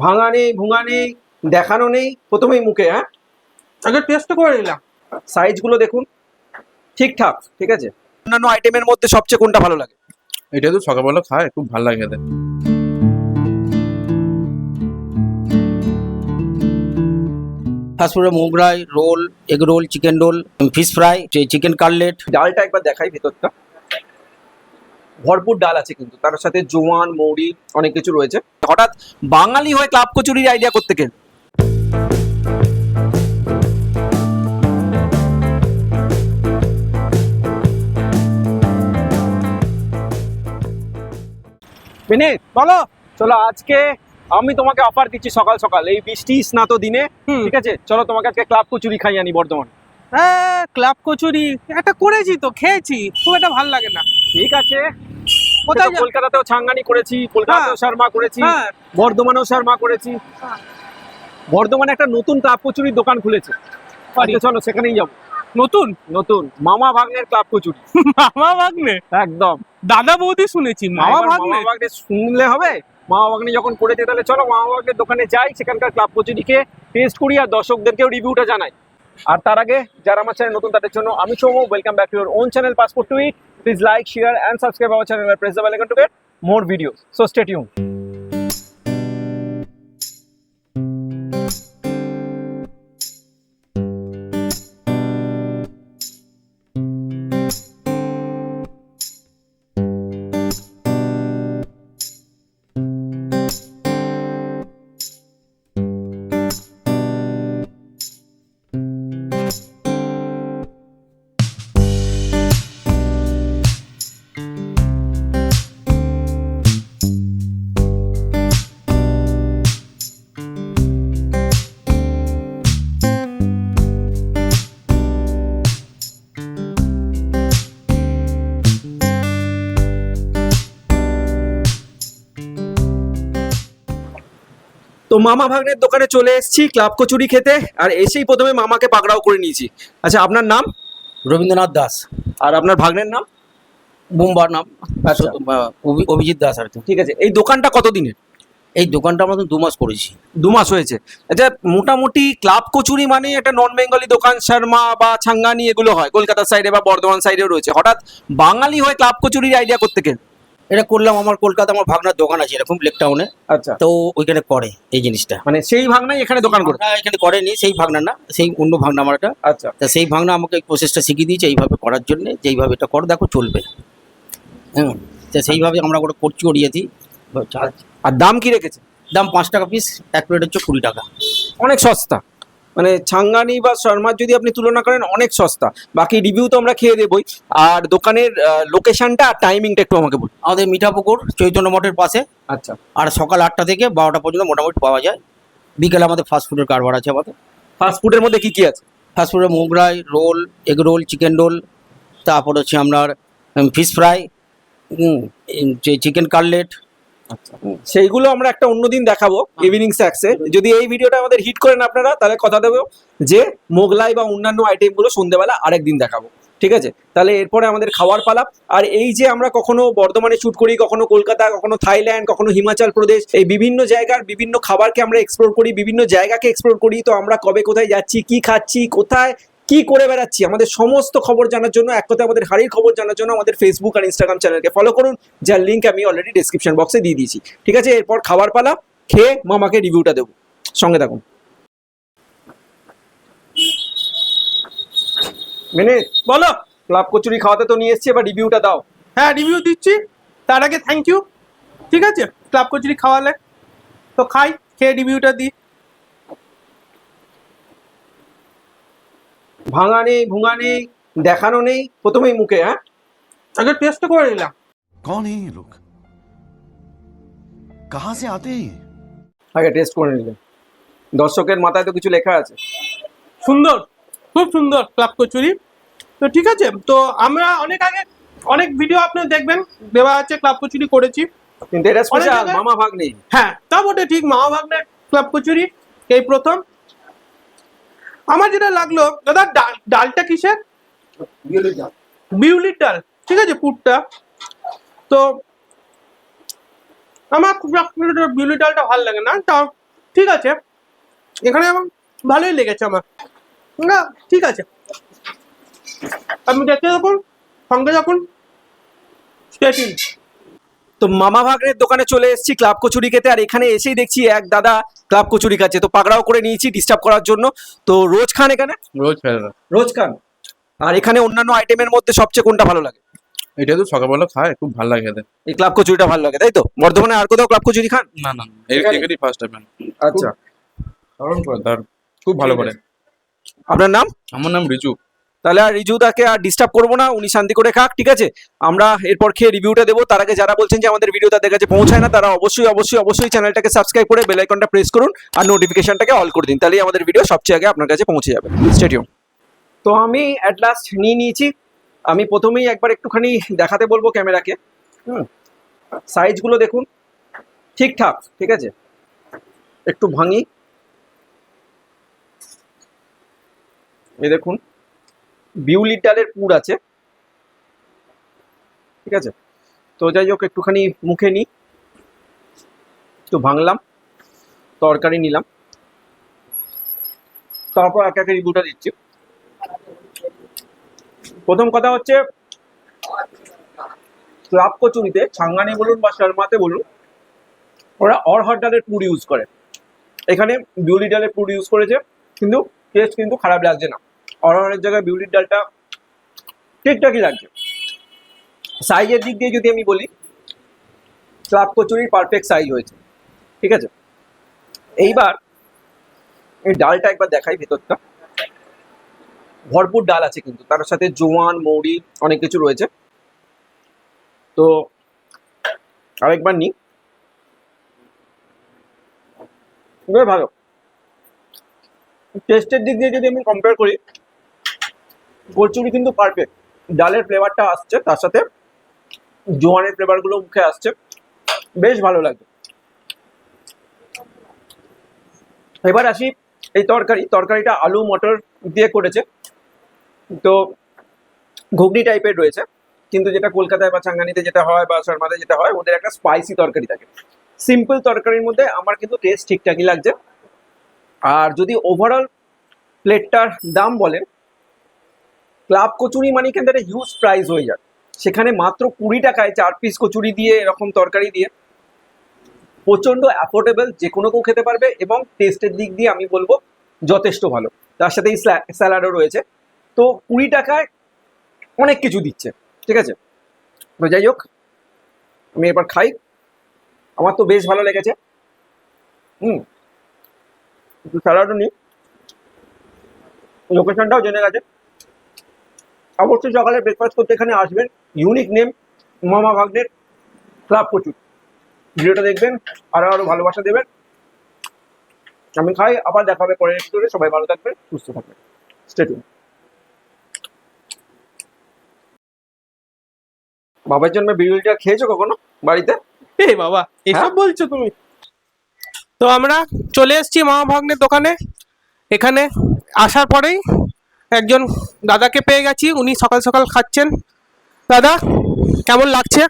ভাঙা নেই, ভুঙা নেই, দেখানো নেই, প্রথমেই মুখে। হ্যাঁ, আগে টেস্ট করে নিলাম। সাইজগুলো দেখুন ঠিকঠাক। ঠিক আছে, অন্যান্য আইটেমের মধ্যে সবচেয়ে কোনটা ভালো লাগে? এটা তো সকালবেলা খায়, খুব ভালো লাগে খেতে। ফাস্টফুডে Mughlai, roll, egg roll, chicken roll, fish fry, chicken cutlet. ডালটা একবার দেখাই ভেতরটা। ভরপুর ডাল আছে, কিন্তু তার সাথে জোয়ান, মৌরি, অনেক কিছু রয়েছে। হঠাৎ বাঙালি হয়ে ক্লাব কচুরির আইডিয়া করতে গেল? বিনীত, বলো। চলো আজকে আমি তোমাকে অফার দিচ্ছি সকাল সকাল এই বৃষ্টি স্নাত দিনে। ঠিক আছে, চলো তোমাকে আজকে ক্লাব কচুরি খাই আনি বর্ধমান। হ্যাঁ, ক্লাব কচুরি একটা করেছি তো, খেয়েছি, খুব একটা ভালো লাগে না। ঠিক আছে, কোথায় তো কলকাতাতেও ছাঙ্গানি করেছি, কলকাতাতেও শর্মা করেছি, হ্যাঁ। বর্ধমানেও শর্মা করেছি। বর্ধমানে একটা নতুন ক্লাব কচুরির দোকান খুলেছে, আজকে চলো সেখানেই যাবো। নতুন নতুন মামা ভাগ্নের ক্লাব কচুরি। মামা ভাগ্নে? একদম দাদা বৌদি শুনেছি, মামা ভাগ্নে? মামা ভাগ্নে শুনলে হবে? মামা ভাগ্নে যখন করেছে তাহলে চলো মামা ভাগ্নের দোকানে যাই, সেখানকার ক্লাব কচুরিকে টেস্ট করি আর দর্শকদেরকেও রিভিউটা জানাই। আর তার আগে যারা আমার চ্যানেল নতুন তাদের জন্য আমি Soumya, welcome back to your own channel passport to eat. Please like, share and subscribe our channel and press the bell icon to get more videos. So stay tuned. তো মামা ভাগ্নের দোকানে চলে এসেছি ক্লাব কচুরি খেতে, আর এসেই প্রথমে মামাকে পাকড়াও করে নিয়েছি। আচ্ছা, আপনার নাম? রবীন্দ্রনাথ দাস। আর আপনার ভাগ্নের নাম? বুম্বার নাম আচ্ছা। অভিজিৎ দাস আর কি। ঠিক আছে, এই দোকানটা কতদিনের? এই দোকানটা আমরা তো 2 মাস করেছি। 2 মাস হয়েছে। আচ্ছা, মোটামুটি ক্লাব কচুরি মানে একটা নন বেঙ্গলি দোকান, শর্মা বা ছাঙ্গানি এগুলো হয় কলকাতার সাইডে বা বর্ধমান সাইডেও রয়েছে। হঠাৎ বাঙালি হয়ে ক্লাব কচুরির আইডিয়া করতে গেল? এটা করলাম, আমার কলকাতা আমার ভাগনার দোকান আছে এরকম লেক টাউনে, আচ্ছা, তো ওইখানে করে এই জিনিসটা। মানে সেই ভাগনাই এখানে দোকান করে? ভাগনা এখানে করেনি, সেই ভাগনা না, সেই অন্য ভাগনা আমার এটা। আচ্ছা, তা সেই ভাগনা আমাকে এই প্রসেসটা শিখিয়ে দিয়েছে এইভাবে করার জন্য, যে এইভাবে এটা করো, দেখো চলবে। হ্যাঁ, তো সেইভাবে আমরা ওটা করছি, ওরিয়েছি। আর দাম কি রেখেছে? দাম 5 টাকা পিস, এক প্লেট হচ্ছে 20 টাকা। অনেক সস্তা। মানে ছাঙ্গানি বা শর্মার যদি আপনি তুলনা করেন অনেক সস্তা। বাকি রিভিউ তো আমরা খেয়ে দেবই। আর দোকানের লোকেশনটা আর টাইমিংটা একটু আমাকে বলুন। আমাদের মিঠাপুকুর চৈতন্য মঠের পাশে। আচ্ছা, আর সকাল 8টা থেকে 12টা পর্যন্ত মোটামুটি পাওয়া যায়। বিকেলে আমাদের ফাস্টফুডের কারবার আছে আমাদের। ফাস্ট ফুডের মধ্যে কি কি আছে? ফাস্টফুডে Mughlai, roll, egg roll, chicken roll, তারপর হচ্ছে আপনার ফিশ ফ্রাই, চিকেন কাটলেট। সেইগুলো আমরা একটা অন্যদিন দেখাবো ইভিনিং স্ন্যাক্সে। যদি এই ভিডিওটা আমাদের হিট করেন আপনারা, তাহলে কথা দেবো যে মোগলাই বা অন্যান্য আইটেমগুলো সন্ধ্যেবেলা আরেকদিন দেখাবো। ঠিক আছে, তাহলে এরপরে আমাদের খাওয়ার পালা। আর এই যে আমরা কখনো বর্ধমানে শুট করি, কখনো কলকাতা, কখনো থাইল্যান্ড, কখনো হিমাচল প্রদেশ, এই বিভিন্ন জায়গার বিভিন্ন খাবারকে আমরা এক্সপ্লোর করি, বিভিন্ন জায়গাকে এক্সপ্লোর করি। তো আমরা কবে কোথায় যাচ্ছি, কি খাচ্ছি, কোথায় কি করে বেড়াচ্ছি, আমাদের সমস্ত খবর জানার জন্য, এক কথায় আমাদের হাড়ির খবর জানার জন্য আমাদের ফেসবুক আর ইনস্টাগ্রাম চ্যানেলকে ফলো করুন, যার লিঙ্ক আমি অলরেডি ডেসক্রিপশন বক্সে দিয়ে দিয়েছি। ঠিক আছে, এরপর খাবার পালা, খেয়ে মামাকে রিভিউটা দেবো। সঙ্গে থাকুন। মেনে বলো। ক্লাব কচুরি খাওয়াতে তো নিয়ে এসছি, এবার রিভিউটা দাও। হ্যাঁ, রিভিউ দিচ্ছি। তার আগে থ্যাংক ইউ। ঠিক আছে, ক্লাব কচুরি খাওয়ালে তো খাই, খেয়ে রিভিউটা দিই। ভাঙা নেই, ভুঙা নেই, দেখানো নেই, প্রথমেই মুখে। হ্যাঁ, আগে টেস্ট করে নিলাম। कौन है ये लोग? कहां से आते हैं ये? আগে টেস্ট করে নিলেন। দর্শকের মাথায় তো কিছু লেখা আছে। সুন্দর, খুব সুন্দর ক্লাব কচুরি। তো ঠিক আছে, তো আমরা অনেক আগে অনেক ভিডিও আপনি দেখবেন দেওয়া আছে, ক্লাব কচুরি করেছি। কিন্তু এটা স্পেশাল, জায়গায়- মামা ভাগ্নে। হ্যাঁ, তা বটে, ঠিক, মামা ভাগ্নের ক্লাব কচুরি এই প্রথম। আমার যেটা লাগলো দাদা, ডালটা কিসের? বিউলির ডাল। ঠিক আছে, পুরটা তো আমার খুব একটা বিউলির ডালটা ভালো লাগে না, তা ঠিক আছে, এখানে আমার ভালোই লেগেছে আমার। না ঠিক আছে, আপনি দেখতে থাকুন, সঙ্গে থাকুন, স্টে টিউনড। তো মামা ভাগ্নের দোকানে চলে এসেছি ক্লাব কচুরি খেতে, আর এখানে এসেই দেখছি এক দাদা ক্লাব কচুরি খাচ্ছে। তো পাকড়াও করে নিয়েছি ডিস্টার্ব করার জন্য। তো রোজ খান এখানে? রোজ খাই দাদা। রোজ খান। আর এখানে অন্যান্য আইটেমের মধ্যে সবচেয়ে কোনটা ভালো লাগে? এটা তো সকালবেলা খায়, খুব ভালো লাগে খেতে। এই ক্লাব কচুরিটা ভালো লাগে, তাই তো? বর্ধমানে আর কোথাও ক্লাব কচুরি খান? না না, এখানে? এটাই ফার্স্ট টাইম। আচ্ছা, দারুণ করে, দারুণ, খুব ভালো করে। আপনার নাম? আমার নাম রিজু। তাহলে আর রিজুদাকে আর ডিস্টার্ব করবো না, উনি শান্তি করে খাক, ঠিক আছে? আমরা এরপর খেয়ে রিভিউটা দেবো। তার আগে যারা বলছেন যে আমাদের ভিডিও তাদের কাছে পৌঁছায় না, তারা অবশ্যই অবশ্যই অবশ্যই চ্যানেলটাকে সাবস্ক্রাইব করে বেল আইকনটা প্রেস করুন আর নোটিফিকেশনটাকে অল করে দিন, তাহলেই আমাদের ভিডিও সবচেয়ে আগে আপনার কাছে পৌঁছে যাবে। Stay tuned. তো আমি অ্যাট লাস্ট নিয়ে নিয়েছি। আমি প্রথমেই একবার একটুখানি দেখাতে বলবো ক্যামেরাকে। সাইজগুলো দেখুন, ঠিকঠাক, ঠিক আছে? একটু ভাঙি, এই দেখুন বিউলির ডালের পুর আছে, ঠিক আছে? তো যাই হোক, একটুখানি মুখে নিই, একটু ভাঙলাম, তরকারি নিলাম, তারপর একে একে রিভিউটা দিচ্ছি। প্রথম কথা হচ্ছে, ক্লাব কচুরিতে ছাঙ্গানি বলুন বা শর্মাতে বলুন, ওরা অরহর ডালের পুর ইউজ করে। এখানে বিউলি ডালের পুর ইউজ করেছে, কিন্তু টেস্ট কিন্তু খারাপ লাগছে না। অরহরের জায়গায় বিউলির ডালটা ঠিকঠাকই লাগছে। সাইজের দিক দিয়ে যদি আমি বলি, ক্লাব কচুরির পারফেক্ট সাইজ হয়েছে, ঠিক আছে? এইবার এই ডালটা একবার দেখাই, ভেতরটা ভরপুর ডাল আছে, কিন্তু তার সাথে জোয়ান, মৌরি, অনেক কিছু রয়েছে। তো আরেকবার নিই, বেশ ভালো। টেস্টের দিক দিয়ে যদি আমি কম্পেয়ার করি, কচুরি কিন্তু পারফেক্ট। ডালের ফ্লেভারটা আসছে, তার সাথে জোয়ানের ফ্লেভারগুলো মুখে আসছে, বেশ ভালো লাগছে। এবার আসি এই তরকারিটা আলু মটর দিয়ে করেছে, তো ঘুগনি টাইপের রয়েছে। কিন্তু যেটা কলকাতায় বা চাঙ্গানিতে যেটা হয় বা শর্মাতে যেটা হয়, ওদের একটা স্পাইসি তরকারি থাকে। সিম্পল তরকারির মধ্যে আমার কিন্তু টেস্ট ঠিকঠাকই লাগছে। আর যদি ওভারঅল প্লেটটার দাম বলেন, ক্লাব কচুরি মানে কিন্তু একটা হিউজ প্রাইস হয়ে যায়। সেখানে মাত্র 20 টাকায় 4 পিস কচুরি দিয়ে, এরকম তরকারি দিয়ে, প্রচণ্ড অ্যাফোর্ডেবল, যে কোনো কেউ খেতে পারবে। এবং টেস্টের দিক দিয়ে আমি বলবো যথেষ্ট ভালো। তার সাথে এই স্যালাডও রয়েছে। তো 20 টাকায় অনেক কিছু দিচ্ছে, ঠিক আছে? তো যাই হোক, আমি এবার খাই। আমার তো বেশ ভালো লেগেছে। একটু স্যালাডও নিই, লোকেশনটাও জেনে গেছে। অবশ্যই সকালে ব্রেকফাস্ট করতে এখানে আসবেন। ইউনিক নেম, মামা ভাগ্নের ক্লাব কচুরি। ভিডিওটা দেখবেন, আরো আরো ভালোবাসা দেবেন। আমি খাই, আবার দেখা হবে পরের এপিসোডে। সবাই ভালো থাকবেন, সুস্থ থাকবেন। Stay tuned. বাবার জন্য বিরিয়ানিটা খেয়েছো কখনো বাড়িতে? এ বাবা, এসব বলছো তুমি? তো আমরা চলে এসেছি মামা ভাগ্নের দোকানে। এখানে আসার পরেই একজন দাদাকে পেয়ে গেছি, উনি সকাল সকাল খাচ্ছেন। দাদা, কেমন লাগছে?